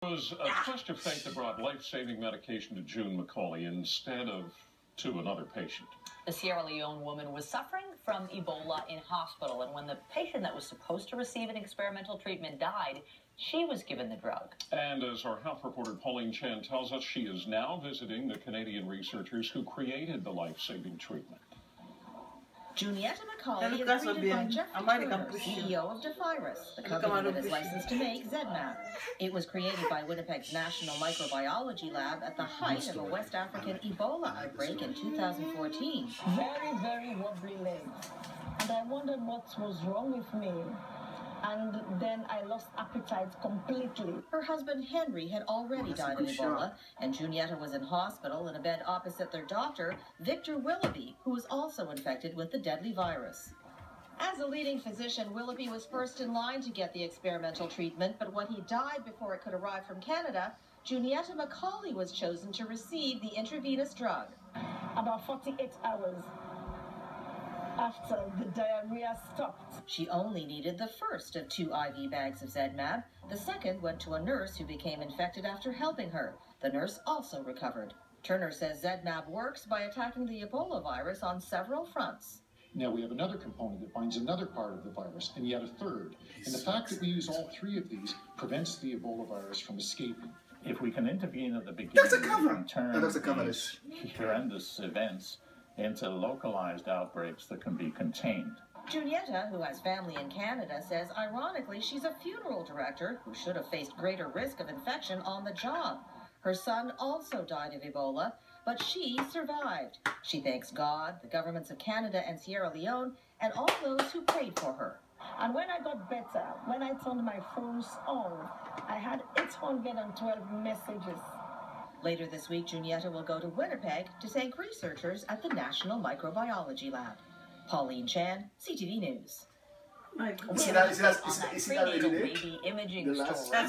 It was a twist of fate that brought life-saving medication to June McCauley instead of to another patient. The Sierra Leone woman was suffering from Ebola in hospital, and when the patient that was supposed to receive an experimental treatment died, she was given the drug. And as our health reporter Pauline Chan tells us, she is now visiting the Canadian researchers who created the life-saving treatment. Junietta McCauley is greeted by Jeffrey Turner, CEO of Devirus, the company that is licensed to make ZMapp. It was created by Winnipeg's National Microbiology Lab at the height of a West African Ebola outbreak in 2014. Very, very wobbly legs. And I wondered what was wrong with me. And then I lost appetite completely. Her husband Henry had already died of Ebola, and Junietta was in hospital in a bed opposite their doctor, Victor Willoughby, who was also infected with the deadly virus. As a leading physician, Willoughby was first in line to get the experimental treatment, but when he died before it could arrive from Canada, Junietta McCauley was chosen to receive the intravenous drug. About 48 hours after the diarrhea stopped. She only needed the first of 2 IV bags of ZMapp. The second went to a nurse who became infected after helping her. The nurse also recovered. Turner says ZMapp works by attacking the Ebola virus on several fronts. Now we have another component that binds another part of the virus, and yet a third. And the fact that we use all 3 of these prevents the Ebola virus from escaping. If we can intervene at the beginning and turn these horrendous events into localized outbreaks that can be contained. Junietta, who has family in Canada, says ironically she's a funeral director who should have faced greater risk of infection on the job. Her son also died of Ebola, but she survived. She thanks God, the governments of Canada and Sierra Leone, and all those who prayed for her. And when I got better, when I turned my phones on, I had 812 messages. Later this week, Junietta will go to Winnipeg to thank researchers at the National Microbiology Lab. Pauline Chan, CTV News. Prenatal baby imaging story.